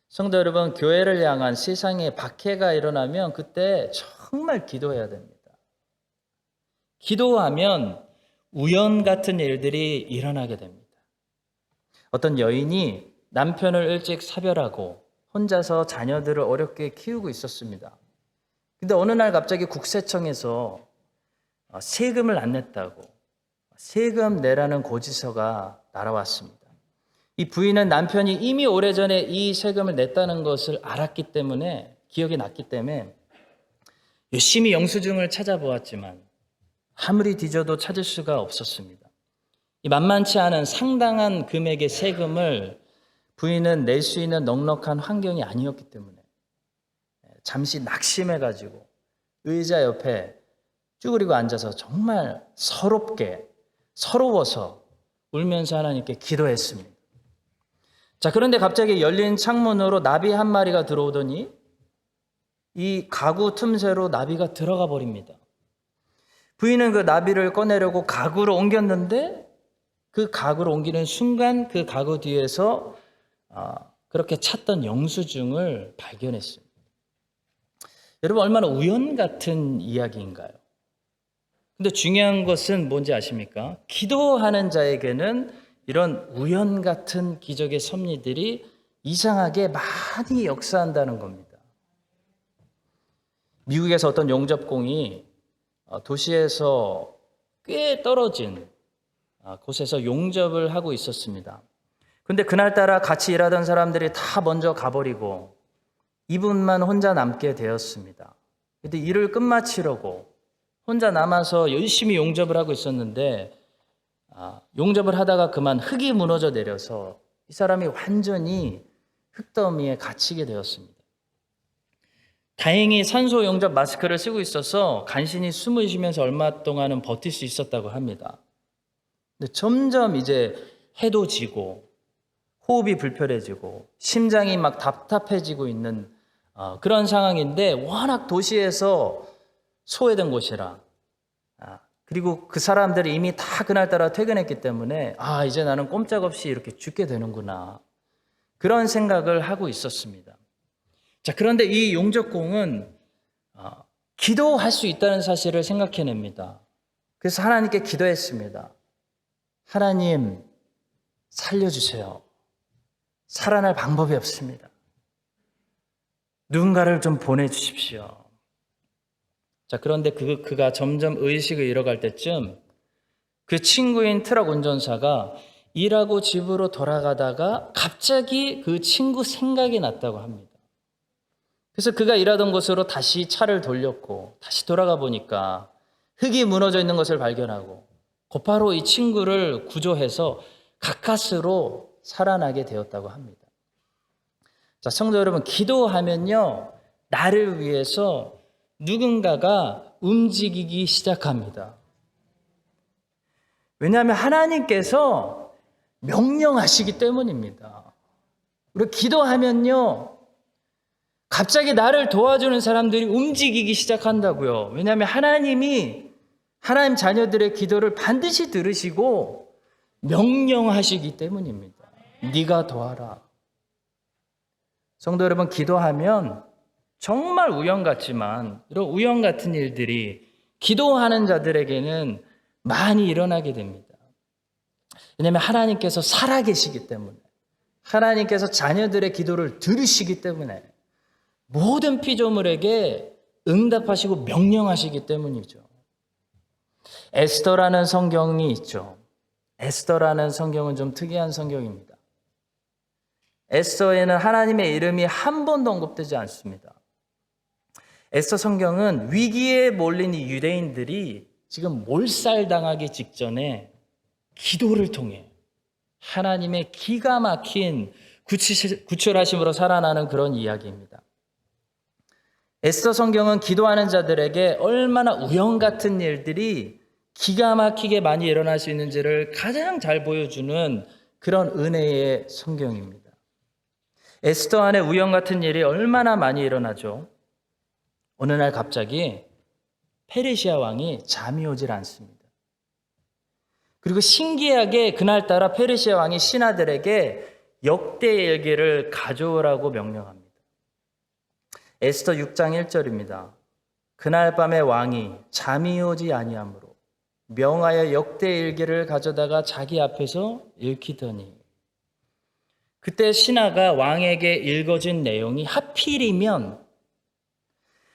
성도 여러분, 교회를 향한 세상에 박해가 일어나면 그때 정말 기도해야 됩니다. 기도하면 우연 같은 일들이 일어나게 됩니다. 어떤 여인이 남편을 일찍 사별하고 혼자서 자녀들을 어렵게 키우고 있었습니다. 근데 어느 날 갑자기 국세청에서 세금을 안 냈다고 세금 내라는 고지서가 날아왔습니다. 이 부인은 남편이 이미 오래전에 이 세금을 냈다는 것을 알았기 때문에, 기억이 났기 때문에 열심히 영수증을 찾아보았지만 아무리 뒤져도 찾을 수가 없었습니다. 이 만만치 않은 상당한 금액의 세금을 부인은 낼 수 있는 넉넉한 환경이 아니었기 때문에 잠시 낙심해가지고 의자 옆에 쭈그리고 앉아서 정말 서러워서 울면서 하나님께 기도했습니다. 자, 그런데 갑자기 열린 창문으로 나비 한 마리가 들어오더니 이 가구 틈새로 나비가 들어가 버립니다. 부인은 그 나비를 꺼내려고 가구로 옮겼는데 그 가구로 옮기는 순간 그 가구 뒤에서 그렇게 찾던 영수증을 발견했습니다. 여러분, 얼마나 우연 같은 이야기인가요? 근데 중요한 것은 뭔지 아십니까? 기도하는 자에게는 이런 우연 같은 기적의 섭리들이 이상하게 많이 역사한다는 겁니다. 미국에서 어떤 용접공이 도시에서 꽤 떨어진 곳에서 용접을 하고 있었습니다. 근데 그날따라 같이 일하던 사람들이 다 먼저 가버리고 이분만 혼자 남게 되었습니다. 근데 일을 끝마치려고 혼자 남아서 열심히 용접을 하고 있었는데 용접을 하다가 그만 흙이 무너져 내려서 이 사람이 완전히 흙더미에 갇히게 되었습니다. 다행히 산소 용접 마스크를 쓰고 있어서 간신히 숨을 쉬면서 얼마 동안은 버틸 수 있었다고 합니다. 근데 점점 이제 해도 지고 호흡이 불편해지고 심장이 막 답답해지고 있는 그런 상황인데 워낙 도시에서 소외된 곳이라 그리고 그 사람들이 이미 다 그날따라 퇴근했기 때문에 이제 나는 꼼짝없이 이렇게 죽게 되는구나 그런 생각을 하고 있었습니다. 자, 그런데 이 용접공은 기도할 수 있다는 사실을 생각해냅니다. 그래서 하나님께 기도했습니다. 하나님, 살려주세요. 살아날 방법이 없습니다. 누군가를 좀 보내주십시오. 자, 그런데 그가 점점 의식을 잃어갈 때쯤 그 친구인 트럭 운전사가 일하고 집으로 돌아가다가 갑자기 그 친구 생각이 났다고 합니다. 그래서 그가 일하던 곳으로 다시 차를 돌렸고 다시 돌아가 보니까 흙이 무너져 있는 것을 발견하고 곧바로 이 친구를 구조해서 가까스로 살아나게 되었다고 합니다. 자, 성도 여러분, 기도하면요, 나를 위해서 누군가가 움직이기 시작합니다. 왜냐하면 하나님께서 명령하시기 때문입니다. 우리 기도하면요, 갑자기 나를 도와주는 사람들이 움직이기 시작한다고요. 왜냐하면 하나님이 하나님 자녀들의 기도를 반드시 들으시고 명령하시기 때문입니다. 네가 도와라. 성도 여러분, 기도하면 정말 우연 같지만 이런 우연 같은 일들이 기도하는 자들에게는 많이 일어나게 됩니다. 왜냐하면 하나님께서 살아계시기 때문에, 하나님께서 자녀들의 기도를 들으시기 때문에, 모든 피조물에게 응답하시고 명령하시기 때문이죠. 에스더라는 성경이 있죠. 에스더라는 성경은 좀 특이한 성경입니다. 에스더에는 하나님의 이름이 한 번도 언급되지 않습니다. 에스더 성경은 위기에 몰린 이 유대인들이 지금 몰살당하기 직전에 기도를 통해 하나님의 기가 막힌 구출하심으로 살아나는 그런 이야기입니다. 에스더 성경은 기도하는 자들에게 얼마나 우연 같은 일들이 기가 막히게 많이 일어날 수 있는지를 가장 잘 보여주는 그런 은혜의 성경입니다. 에스더 안에 우연 같은 일이 얼마나 많이 일어나죠. 어느 날 갑자기 페르시아 왕이 잠이 오질 않습니다. 그리고 신기하게 그날따라 페르시아 왕이 신하들에게 역대 일기를 가져오라고 명령합니다. 에스더 6장 1절입니다. 그날 밤에 왕이 잠이 오지 아니하므로 명하여 역대 일기를 가져다가 자기 앞에서 읽히더니 그때 신하가 왕에게 읽어준 내용이 하필이면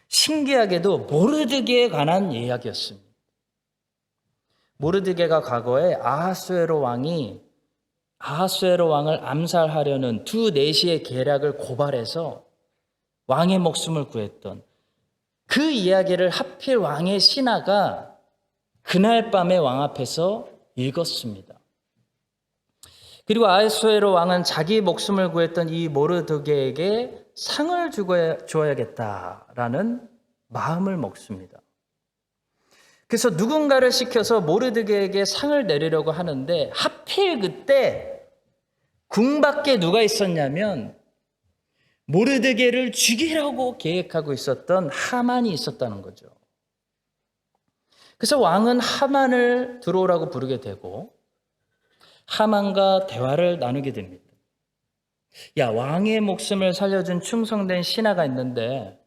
신기하게도 모르드게에 관한 이야기였습니다. 모르드게가 과거에 아하수에로 왕을 암살하려는 두 내시의 계략을 고발해서 왕의 목숨을 구했던 그 이야기를 하필 왕의 신하가 그날 밤에 왕 앞에서 읽었습니다. 그리고 아하수에로 왕은 자기 목숨을 구했던 이 모르드게에게 상을 주어야겠다라는 마음을 먹습니다. 그래서 누군가를 시켜서 모르드게에게 상을 내리려고 하는데 하필 그때 궁 밖에 누가 있었냐면 모르드게를 죽이려고 계획하고 있었던 하만이 있었다는 거죠. 그래서 왕은 하만을 들어오라고 부르게 되고 하만과 대화를 나누게 됩니다. 야, 왕의 목숨을 살려준 충성된 신하가 있는데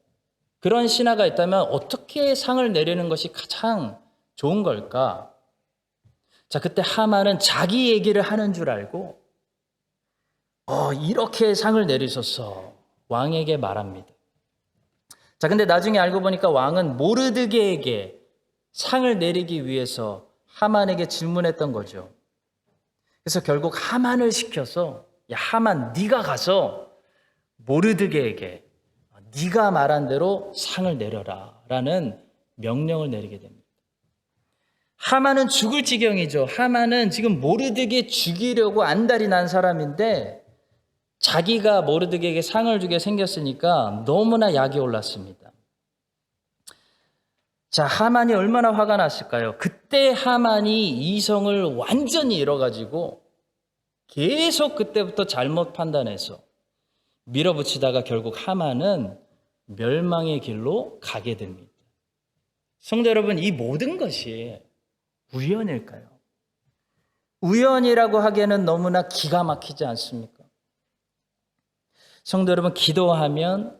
그런 신하가 있다면 어떻게 상을 내리는 것이 가장 좋은 걸까? 자, 그때 하만은 자기 얘기를 하는 줄 알고 이렇게 상을 내리소서 왕에게 말합니다. 자, 근데 나중에 알고 보니까 왕은 모르드게에게 상을 내리기 위해서 하만에게 질문했던 거죠. 그래서 결국 하만을 시켜서 야, 하만 네가 가서 모르드게에게 네가 말한 대로 상을 내려라 라는 명령을 내리게 됩니다. 하만은 죽을 지경이죠. 하만은 지금 모르드게 죽이려고 안달이 난 사람인데 자기가 모르드게에게 상을 주게 생겼으니까 너무나 약이 올랐습니다. 자, 하만이 얼마나 화가 났을까요? 그때 하만이 이성을 완전히 잃어가지고 계속 그때부터 잘못 판단해서 밀어붙이다가 결국 하만은 멸망의 길로 가게 됩니다. 성도 여러분, 이 모든 것이 우연일까요? 우연이라고 하기에는 너무나 기가 막히지 않습니까? 성도 여러분, 기도하면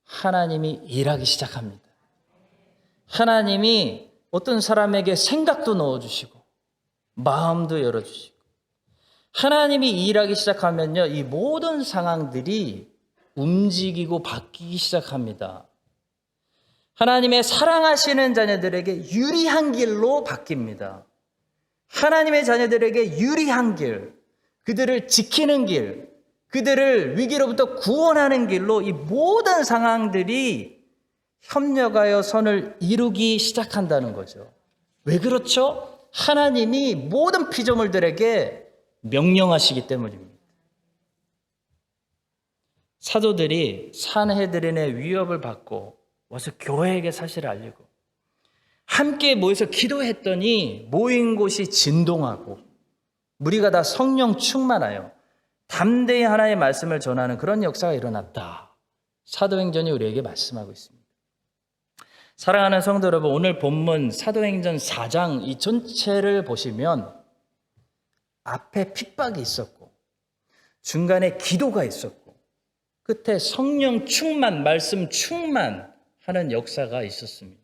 하나님이 일하기 시작합니다. 하나님이 어떤 사람에게 생각도 넣어주시고 마음도 열어주시고 하나님이 일하기 시작하면요, 이 모든 상황들이 움직이고 바뀌기 시작합니다. 하나님의 사랑하시는 자녀들에게 유리한 길로 바뀝니다. 하나님의 자녀들에게 유리한 길, 그들을 지키는 길, 그들을 위기로부터 구원하는 길로 이 모든 상황들이 협력하여 선을 이루기 시작한다는 거죠. 왜 그렇죠? 하나님이 모든 피조물들에게 명령하시기 때문입니다. 사도들이 산헤드린의 위협을 받고 와서 교회에게 사실을 알리고 함께 모여서 기도했더니 모인 곳이 진동하고 무리가 다 성령 충만하여 담대히 하나님의 말씀을 전하는 그런 역사가 일어났다. 사도행전이 우리에게 말씀하고 있습니다. 사랑하는 성도 여러분, 오늘 본문 사도행전 4장 이 전체를 보시면 앞에 핍박이 있었고 중간에 기도가 있었고 끝에 성령 충만, 말씀 충만하는 역사가 있었습니다.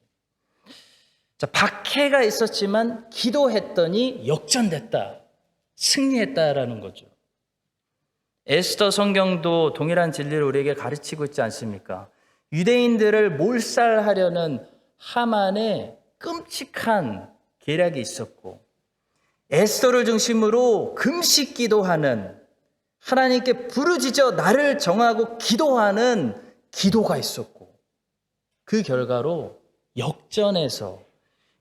자, 박해가 있었지만 기도했더니 역전됐다, 승리했다라는 거죠. 에스더 성경도 동일한 진리를 우리에게 가르치고 있지 않습니까? 유대인들을 몰살하려는 하만의 끔찍한 계략이 있었고 에스더를 중심으로 금식 기도하는, 하나님께 부르짖어 나를 정하고 기도하는 기도가 있었고 그 결과로 역전해서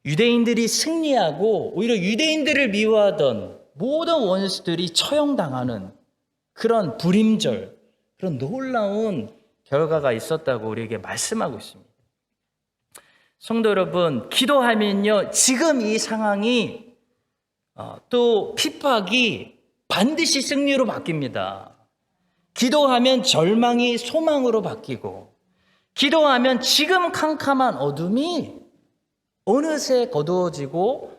유대인들이 승리하고 오히려 유대인들을 미워하던 모든 원수들이 처형당하는 그런 불임절, 그런 놀라운 결과가 있었다고 우리에게 말씀하고 있습니다. 성도 여러분, 기도하면요, 지금 이 상황이 또 핍박이 반드시 승리로 바뀝니다. 기도하면 절망이 소망으로 바뀌고 기도하면 지금 캄캄한 어둠이 어느새 거두어지고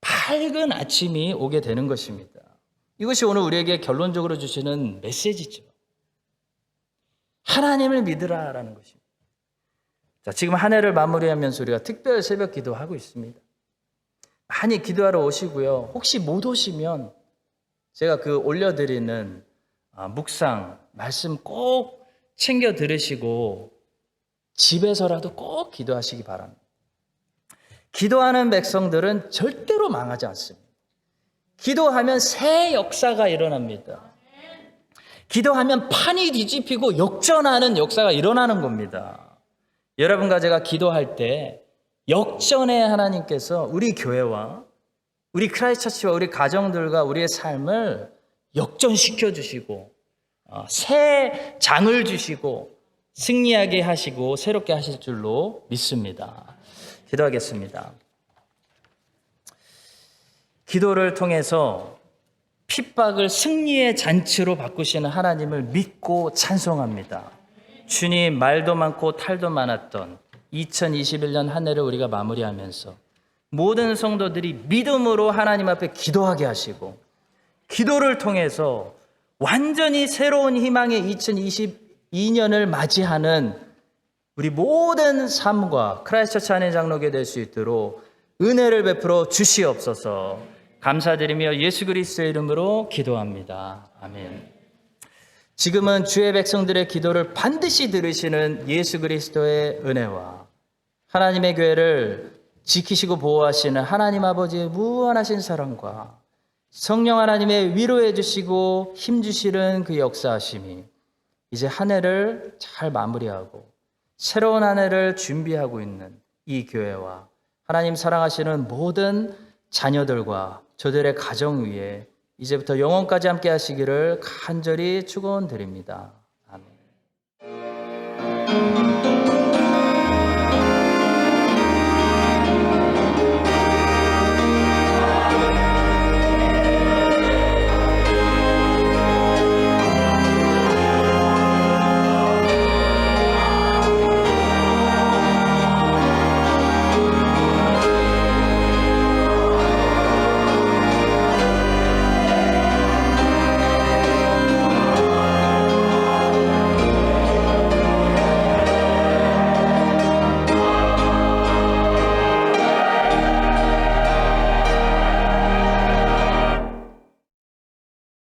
밝은 아침이 오게 되는 것입니다. 이것이 오늘 우리에게 결론적으로 주시는 메시지죠. 하나님을 믿으라라는 것입니다. 자, 지금 한 해를 마무리하면서 우리가 특별 새벽 기도하고 있습니다. 많이 기도하러 오시고요. 혹시 못 오시면 제가 그 올려드리는 묵상, 말씀 꼭 챙겨 들으시고 집에서라도 꼭 기도하시기 바랍니다. 기도하는 백성들은 절대로 망하지 않습니다. 기도하면 새 역사가 일어납니다. 기도하면 판이 뒤집히고 역전하는 역사가 일어나는 겁니다. 여러분과 제가 기도할 때 역전의 하나님께서 우리 교회와 우리 크라이스트처치와 우리 가정들과 우리의 삶을 역전시켜 주시고 새 장을 주시고 승리하게 하시고 새롭게 하실 줄로 믿습니다. 기도하겠습니다. 기도를 통해서 핍박을 승리의 잔치로 바꾸시는 하나님을 믿고 찬송합니다. 주님, 말도 많고 탈도 많았던 2021년 한 해를 우리가 마무리하면서 모든 성도들이 믿음으로 하나님 앞에 기도하게 하시고 기도를 통해서 완전히 새로운 희망의 2022년을 맞이하는 우리 모든 삶과 크라이스트처치 안의 장로교 될 수 있도록 은혜를 베풀어 주시옵소서. 감사드리며 예수 그리스도의 이름으로 기도합니다. 아멘. 지금은 주의 백성들의 기도를 반드시 들으시는 예수 그리스도의 은혜와 하나님의 교회를 지키시고 보호하시는 하나님 아버지의 무한하신 사랑과 성령 하나님의 위로해 주시고 힘 주시는 그 역사하심이 이제 한 해를 잘 마무리하고 새로운 한 해를 준비하고 있는 이 교회와 하나님 사랑하시는 모든 자녀들과 저들의 가정 위에 이제부터 영원까지 함께 하시기를 간절히 축원드립니다. 아멘.